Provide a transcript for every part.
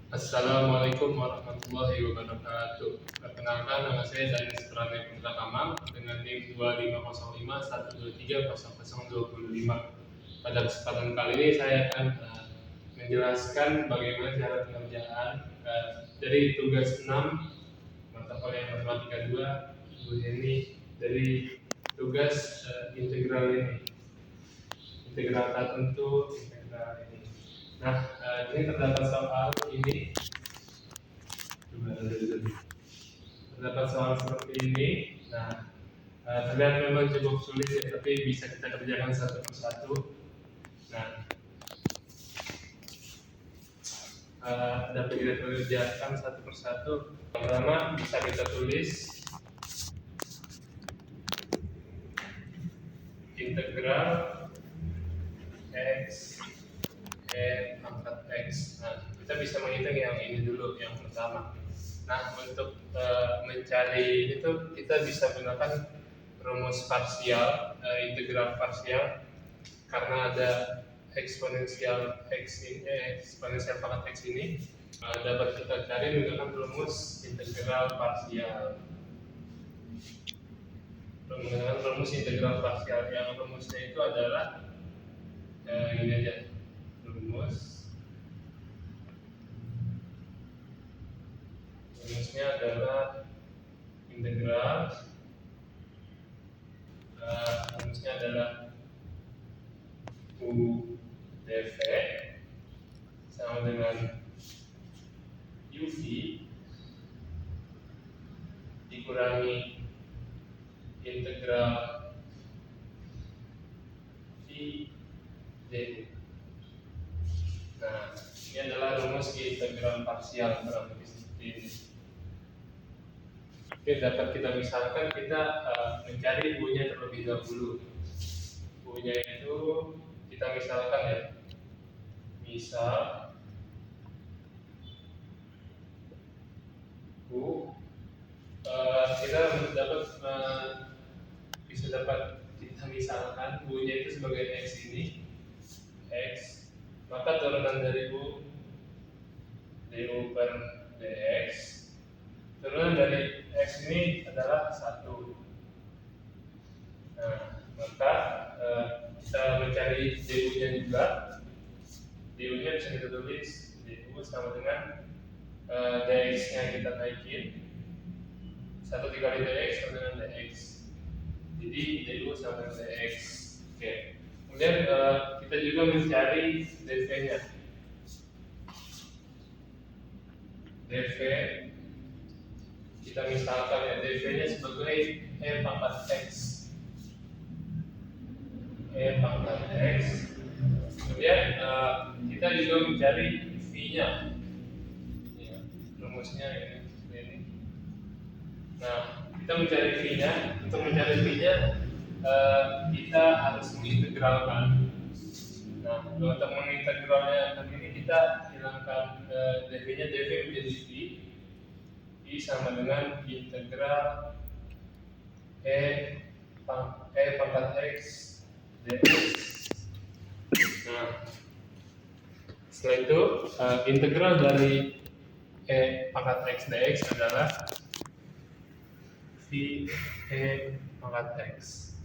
Assalamualaikum warahmatullahi wabarakatuh. Perkenalkan, nama saya Daniel Suprana Putra Kamang dengan NIM 2505123025. Pada kesempatan kali ini saya akan menjelaskan bagaimana cara pengerjaan dari tugas 6 mata kuliah matematika 2 Bu Heni dari tugas integral ini. Integral tak tentu, integral ini. Nah, ini terdapat soal ini. Terdapat soal seperti ini. Nah, terlihat memang cukup sulit ya, tapi bisa kita kerjakan satu persatu. Nah, dapat kita kerjakan satu persatu. Pertama bisa kita tulis integral x pangkat x. Nah, kita bisa menghitung yang ini dulu, yang pertama. Nah, untuk mencari itu kita bisa gunakan rumus parsial, integral parsial, karena ada eksponensial x ini, eksponensial pangkat x ini dapat kita cari menggunakan rumus integral parsial. Menggunakan rumus integral parsial, yang rumusnya itu adalah ini aja, rumusnya adalah integral rumusnya adalah u dv sama dengan uv dikurangi integral v du. Nah, ini adalah rumus integral parsial kurang lebih seperti ini. Oke, dapat kita misalkan kita mencari u-nya terlebih dahulu. U-nya itu kita misalkan ya, misal u kita bisa dapat kita misalkan u-nya itu sebagai x ini x, maka turunan dari u du per dx, turunan dari x ini adalah 1. Nah, maka kita mencari du-nya juga. Du-nya bisa kita tulis du sama dengan dx-nya kita naikin 1 dikali dx sama dengan dx. Jadi du sama dengan dx. Oke. Kemudian kita juga mencari dv-nya. dv kita misalkan ya, dv-nya sebagai e pangkat x. E pangkat x. Kemudian kita juga mencari v-nya. Ya, rumusnya ini. Nah, kita mencari v-nya. Untuk mencari v-nya kita harus mengintegralkan. Nah, untuk mengintegralnya ini kita hilangkan dv-nya, dv menjadi v. V sama dengan integral e pangkat x dx. Nah, setelah itu integral dari e pangkat x dx adalah v e pangkat x.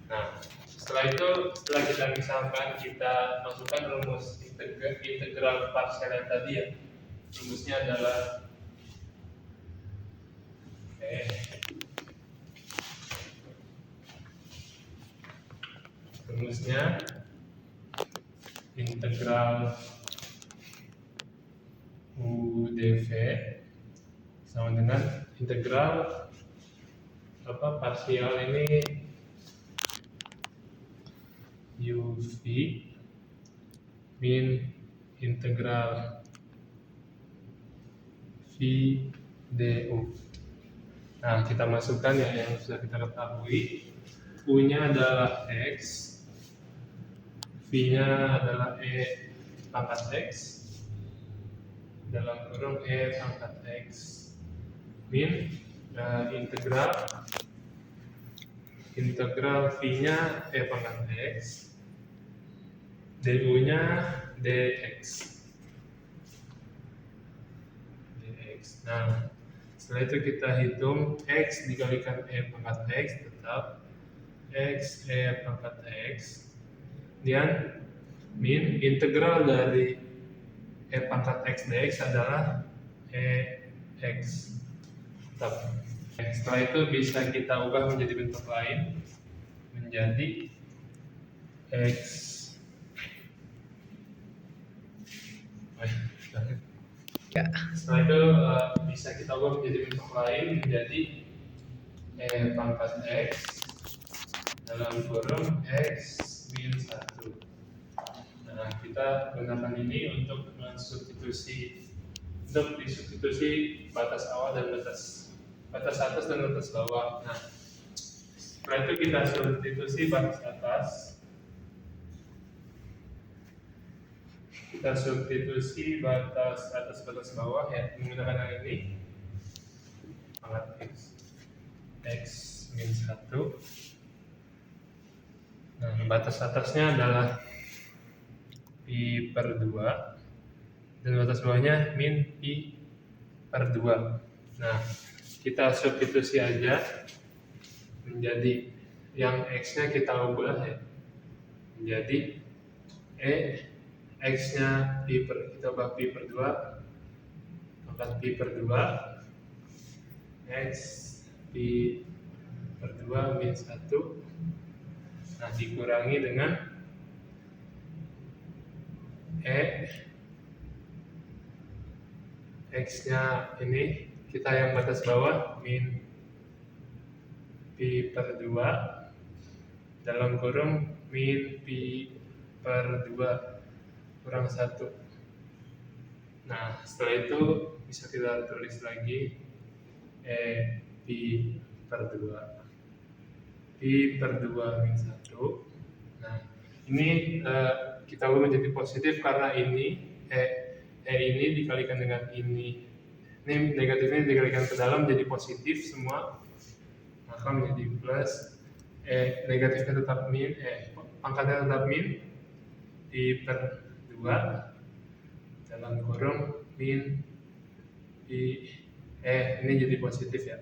Nah, setelah itu, setelah kita misalkan kita masukkan rumus integral parsial yang tadi ya, rumusnya adalah rumusnya integral u dv sama dengan integral parsial ini uv min integral v du. Nah, kita masukkan ya yang sudah kita ketahui. U-nya adalah x, V-nya adalah e pangkat x dalam kurung e pangkat x min integral V-nya e pangkat x, du-nya dx. X. Nah, setelah itu kita hitung X dikalikan E pangkat X tetap X E pangkat X. Kemudian min integral dari E pangkat X dx adalah E X. Tetap. Setelah itu bisa kita ubah menjadi bentuk lain, menjadi X. Ya. Setelah itu bisa kita ubah menjadi bentuk lain, menjadi E pangkat X dalam kurung X min 1. Nah, kita gunakan ini untuk disubstitusi batas awal dan batas atas dan batas bawah. Nah, setelah itu kita substitusi batas atas. Kita substitusi batas atas batas bawah ya menggunakan yang ini pangkat X min 1. Nah, batas atasnya adalah pi per 2 dan batas bawahnya min pi per 2. Nah, kita substitusi aja menjadi yang X nya kita ubah ya menjadi E X nya kita ubah pi per 2 pangkat pi per 2 X pi per 2 min 1. Nah, dikurangi dengan E X nya ini kita yang batas bawah min pi per 2 dalam kurung min pi per 2 kurang 1. Nah, setelah itu bisa kita tulis lagi E pi per 2 pi per 2 min 1. Nah, ini kita ubah menjadi positif karena ini ini dikalikan dengan ini negatifnya dikalikan ke dalam jadi positif semua, maka menjadi plus negatifnya tetap min pangkatnya tetap min pi per 2 dalam kurung min pi ini jadi positif ya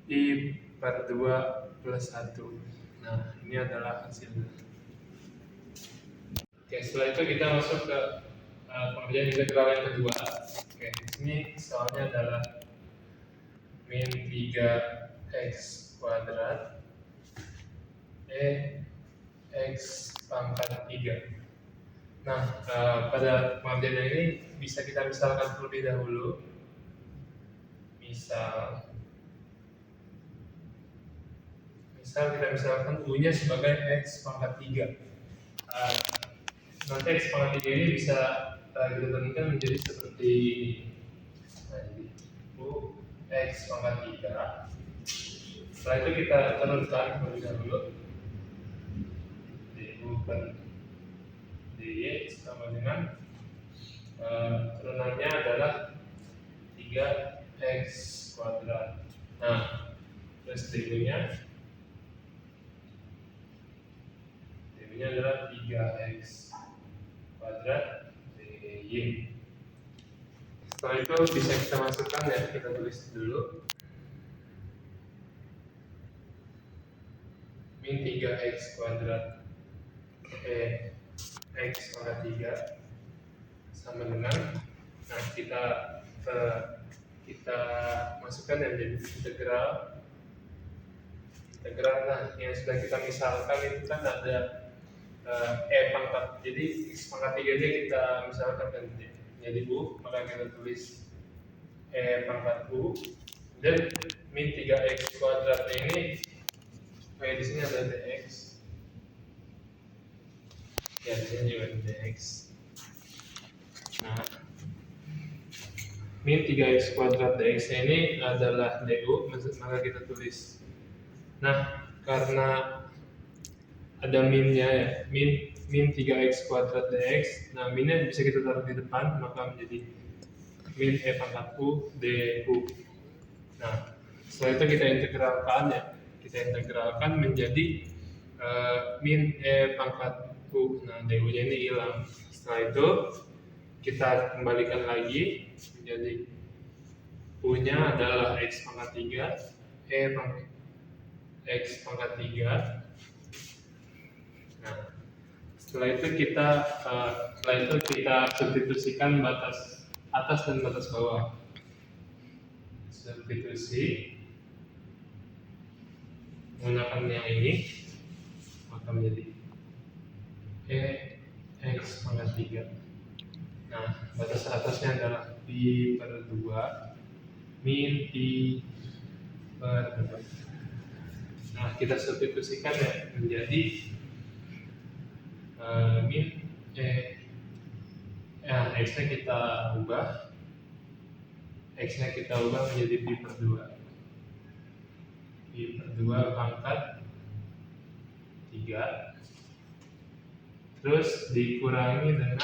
pi per 2 plus 1. Nah, ini adalah hasilnya. Oke, setelah itu kita masuk ke pengerjaan integral yang kedua. Oke, di sini soalnya adalah min 3x kuadrat x pangkat 3. Nah, pada pengerjaan ini bisa kita misalkan terlebih dahulu. Misal kita misalkan U-nya sebagai x pangkat 3. Nanti x pangkat 3 ini bisa kita tentukan menjadi seperti ini. U x pangkat 3. Setelah itu kita turunkan terlebih dahulu. Du per dy sama dengan turunannya adalah 3x kuadrat. Nah, terus dy-nya adalah 3x kuadrat dy. Setelah itu bisa kita masukkan ya, kita tulis dulu min 3x kuadrat x pangkat 3 sama dengan kita masukkan yang jadi integral. Nah, yang sudah kita misalkan itu kan ada pangkat, jadi x pangkat 3 nya kita misalkan kan jadi u, maka kita tulis pangkat u dan min 3x kuadrat ini di sini ada dx ya, di sini juga ada dx. Nah, min 3x kuadrat dx ini adalah du, maka kita tulis. Nah, karena ada minnya ya, min 3x kuadrat dx. Nah, minnya bisa kita taruh di depan, maka menjadi min e pangkat u du. Nah, setelah itu kita integralkan menjadi min e pangkat u. Nah, du-nya ini hilang. Setelah itu kita kembalikan lagi menjadi U-nya adalah X pangkat 3, X pangkat 3. Nah, setelah itu kita substitusikan batas atas dan batas bawah. Substitusi menggunakan yang ini, maka menjadi X pangkat 3. Nah, batas atasnya adalah pi per 2 min pi per 2. Nah, kita substitusikan ya menjadi X-nya kita ubah menjadi pi per 2 pangkat 3, terus dikurangi dengan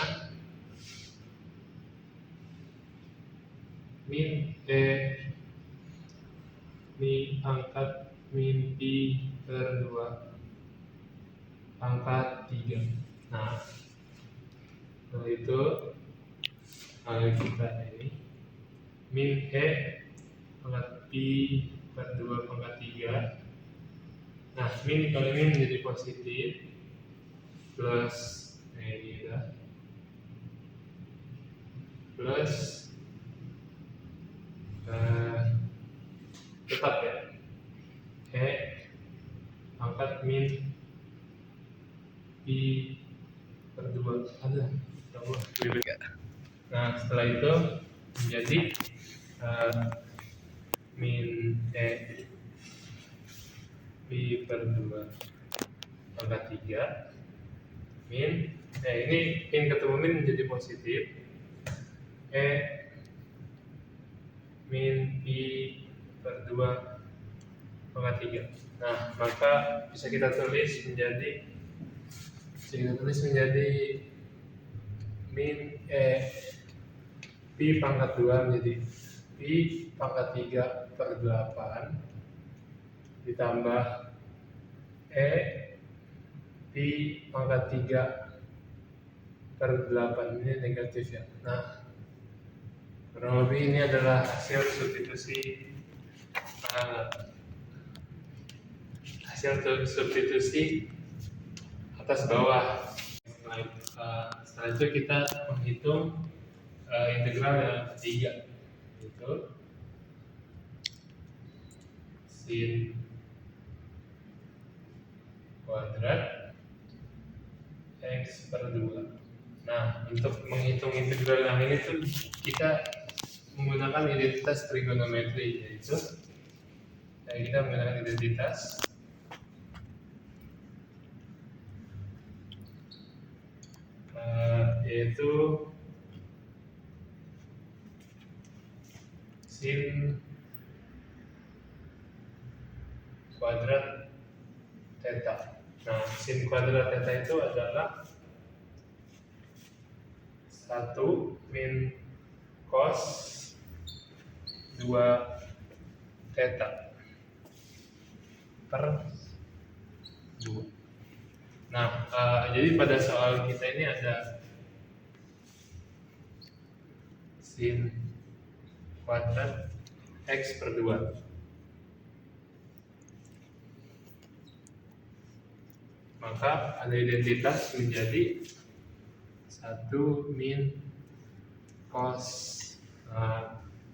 pangkat min pi per 2 pangkat 3. Nah, setelah itu kita ini min pangkat pi per 2 pangkat 3. Nah, min dikali min menjadi positif plus ini ya, plus tetap ya pangkat min pi per 2 ada. Nah, setelah itu menjadi min pi per 2 pangkat 3 min ini min ketemu min menjadi positif min pi per 2 pangkat 3. Nah, maka bisa kita tulis menjadi min pi pangkat 2 menjadi pi pangkat 3 per 8 ditambah pi pangkat 3 per 8 ini negatif ya. Nah, kurang lebih ini adalah hasil substitusi atas bawah. Setelah itu kita menghitung integral yang ketiga, yaitu sin kuadrat X per 2. Nah, untuk menghitung integral yang ini tuh kita menggunakan identitas trigonometri, yaitu kita menggunakan identitas yaitu sin kuadrat theta. Nah, sin kuadrat theta itu adalah 1 min cos 2 theta per 2. Nah, jadi pada soal kita ini ada sin kuadrat X per 2. Maka ada identitas menjadi 1 min cos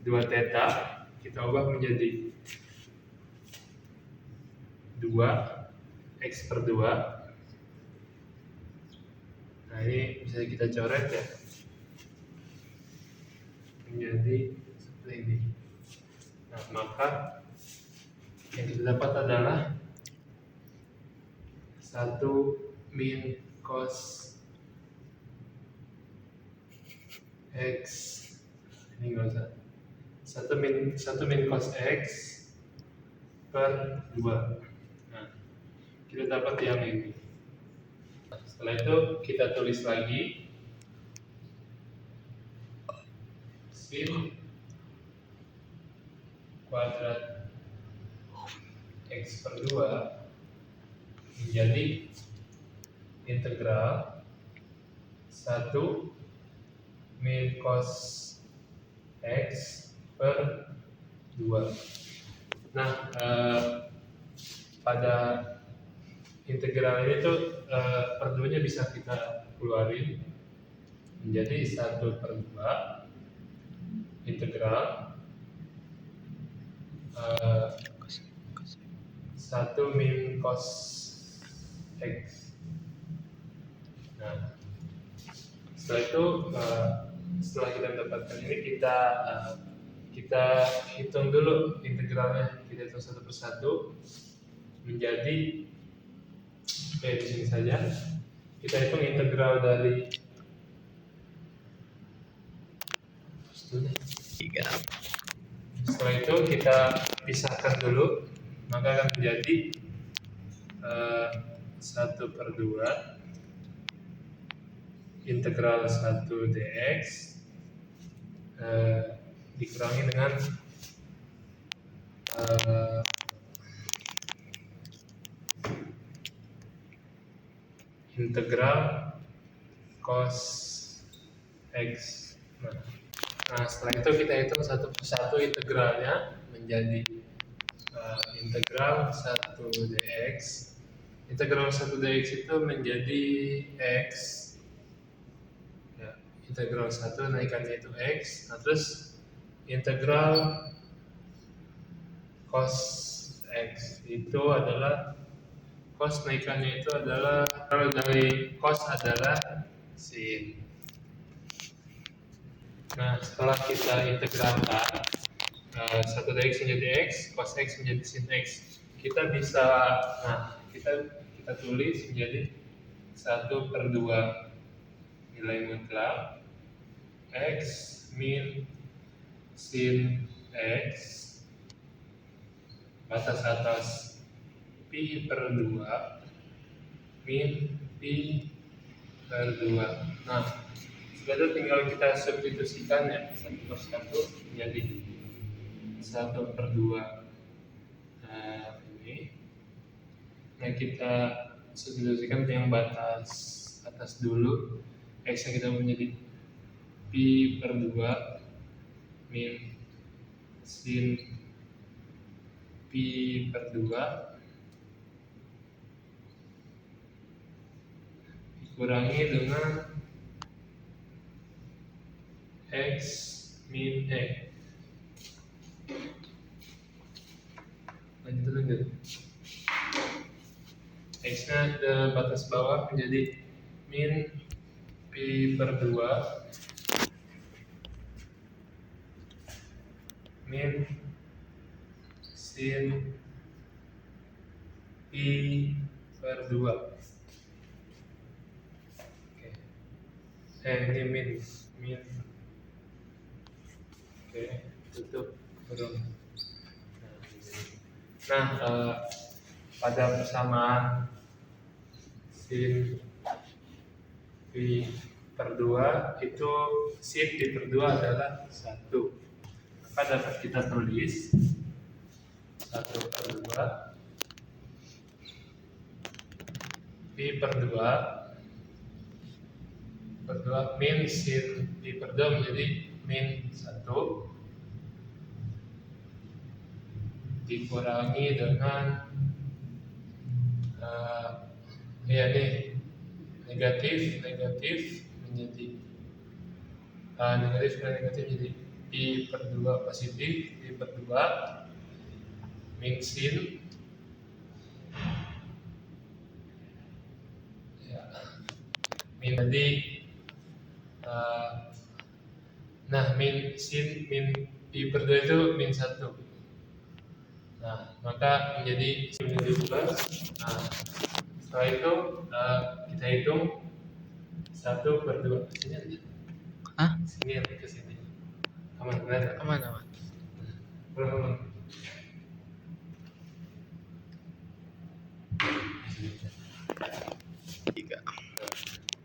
2 theta, kita ubah menjadi 2 X per 2. Nah, ini bisa kita coret ya menjadi seperti ini. Nah, maka yang kita dapat adalah 1 min cos X, ini nggak usah, 1 min cos X per 2. Nah, kita dapat yang ini. Setelah itu kita tulis lagi sin kuadrat X per 2 menjadi integral 1 min cos X per 2. Nah, pada integral ini tuh per 2 nya bisa kita keluarin menjadi 1/2 integral 1 min cos X. Nah, setelah itu setelah kita mendapatkan ini kita hitung dulu integralnya, kita hitung satu persatu menjadi di sini saja kita hitung integral dari 3. setelah itu kita pisahkan dulu, maka akan menjadi 1/2 integral 1 dx dikurangi dengan integral cos X. Nah, setelah itu kita hitung satu persatu integralnya menjadi integral 1 dx. Integral 1 dx itu menjadi X. Ya, integral 1 naikannya itu X. Nah, terus integral cos X itu adalah cos naikannya itu adalah, kalau dari cos adalah sin. Nah, setelah kita integralkan 1 dx menjadi x, cos x menjadi sin x, kita bisa, kita tulis menjadi 1/2 nilai mutlak x min sin x batas atas pi/2 min pi/2. Nah, setelah itu tinggal kita substitusikan ya, satu persatu menjadi 1/2 ini. Nah, kita substitusikan yang batas atas dulu, x yang kita menjadi pi/2 min sin pi/2 dikurangi dengan x min lanjut. X nya ada batas bawah menjadi min pi/2 min sin pi/2. Oke. Ini min. Oke, tutup kurung. Nah, pada persamaan sin pi/2 itu sin pi/2 adalah 1. Maka dapat kita tulis 1/2 pi/2 min sin pi/2 menjadi min 1 dikurangi dengan negatif menjadi negatif menjadi pi/2 positif, pi/2 min sin ya, min tadi min sin min pi/2 itu min 1. Nah, maka menjadi plus. Nah, setelah itu kita hitung 1/2. Sini aja. Sini ke sini. Aman. Aman.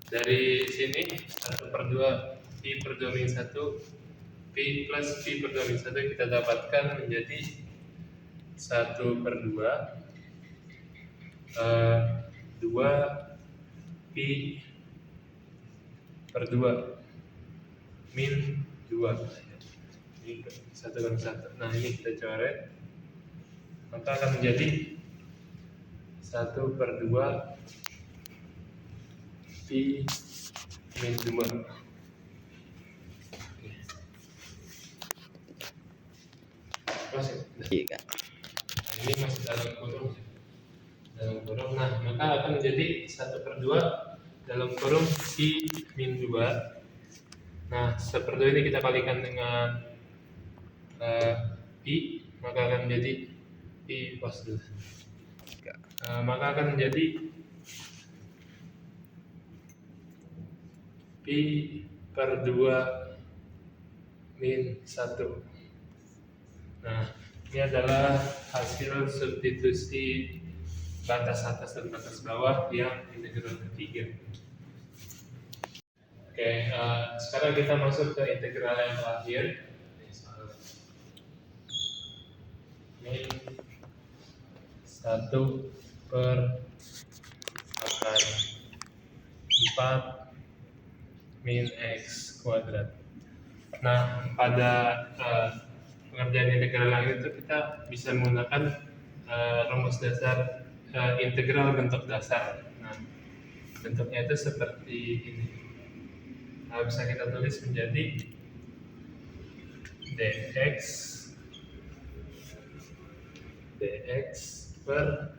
Dari sini 1/2 pi/2 min 1 pi plus pi/2 min 1 kita dapatkan menjadi 1/2 2 pi/2 min 2. Ini 1/1. Nah, ini kita coret, maka akan menjadi 1/2 pi min 2. Oke. Masih. Iya. Nah, ini masih dalam kurung. Nah, maka akan menjadi 1/2 dalam kurung pi min 2. Nah, 1/2 ini kita kalikan dengan pi, maka akan menjadi pi pas dulu. Maka akan menjadi pi per 2 min 1. Nah, ini adalah hasil substitusi batas atas dan batas bawah yang integral ketiga. Oke, sekarang kita masuk ke integral yang terakhir. Min 1/4 min x kuadrat. Nah, pada pengerjaan integral yang itu kita bisa menggunakan rumus dasar integral bentuk dasar. Nah, bentuknya itu seperti ini. Nah, bisa kita tulis menjadi dx per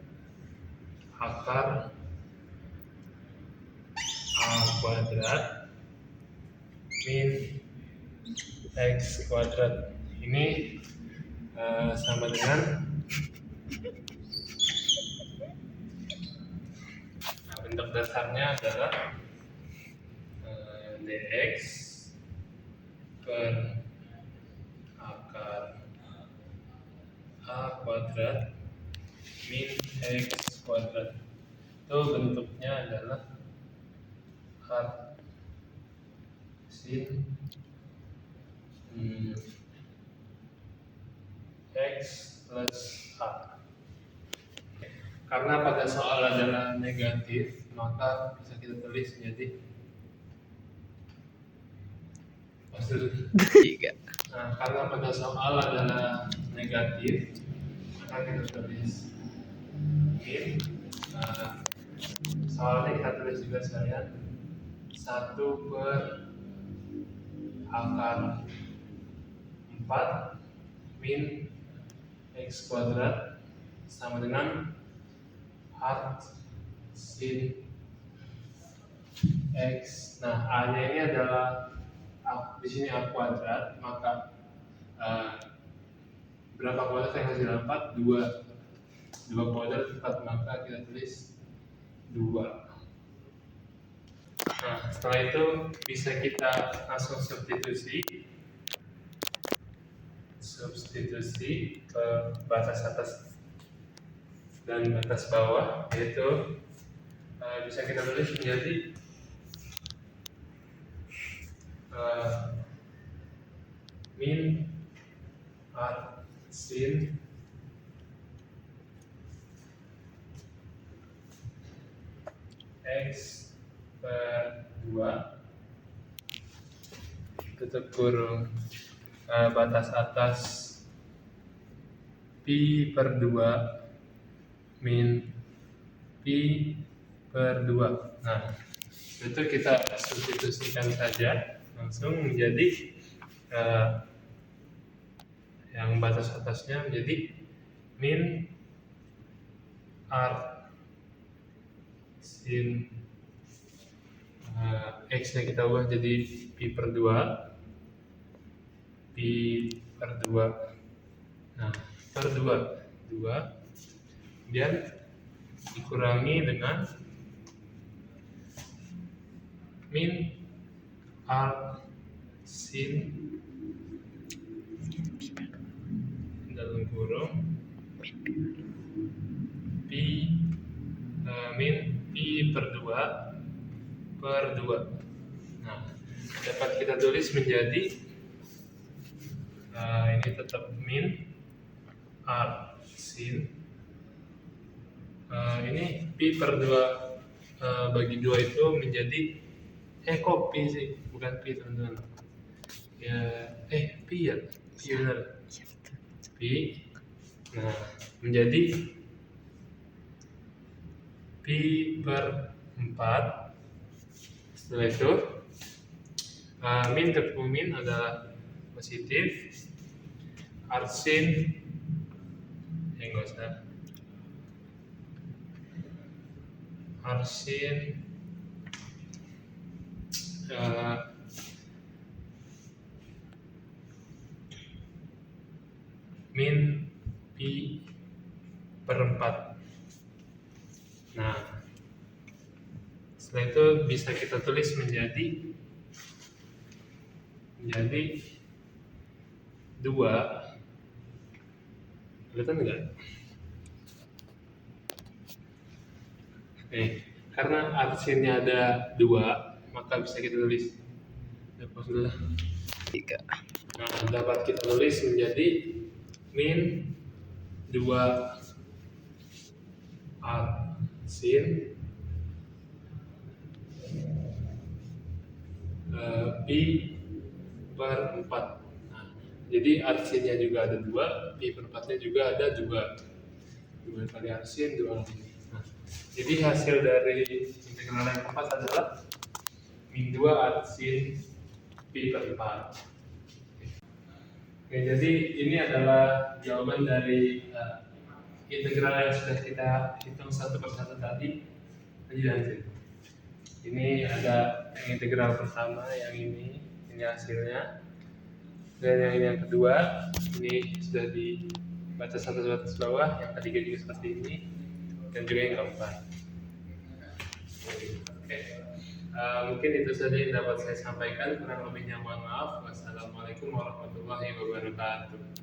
akar a kuadrat min x kuadrat. Ini sama dengan bentuk dasarnya adalah dx per akar a kuadrat min x kuadrat. Itu bentuknya adalah art sin x plus a. Karena pada soal adalah negatif, maka bisa kita tulis menjadi Nah, karena pada soal adalah negatif, maka kita tulis min. Soalnya kita tulis juga sekalian 1/4 min x kuadrat sama dengan art sin x. Nah, a-nya ini adalah di sini a kuadrat, maka berapa kuadrat yang hasil 4? 2 kuadrat 4, maka kita tulis 2. Nah, setelah itu bisa kita langsung substitusi ke batas atas dan batas bawah, yaitu bisa kita tulis menjadi min art sin x per 2 tutup kurung batas atas pi per 2 min pi per 2. Nah, itu kita substitusikan saja langsung menjadi yang batas atasnya menjadi min art sin x nya kita ubah jadi pi per 2 nah per 2 kemudian dikurangi dengan min art sin dalam kurung pi min pi per 2. Nah, dapat kita tulis menjadi ini tetap min art sin ini pi per 2 bagi 2 itu menjadi kok pi sih, bukan pi teman-teman ya, pi ya, Pi benar. Pi. Nah, menjadi Pi per 4. Setelah itu min ketemu min adalah positif. Arsin enggak usah. Arsin min pi per 4. Nah, setelah itu bisa kita tulis menjadi 2. Kelihatan enggak? Karena arsinnya ada 2, maka bisa kita tulis. Hapus dulu. 3. Nah, dapat kita tulis menjadi min 2 arsin pi per 4. Nah, jadi arsinnya juga ada 2, pi per 4-nya juga ada 2. 2 kali arsin, 2 kali ini. Nah, jadi hasil dari integral yang keempat adalah min 2 arsin pi per 4. Oke, jadi ini adalah jawaban dari integral yang sudah kita hitung satu persatu tadi. Lanjut. Ini ada yang integral pertama, yang ini hasilnya, dan yang ini yang kedua, ini sudah dibaca satu batas bawah, yang ketiga juga seperti ini, dan juga yang keempat. Oke. Mungkin itu saja yang dapat saya sampaikan, kurang lebihnya mohon maaf. Wassalamualaikum warahmatullahi wabarakatuh.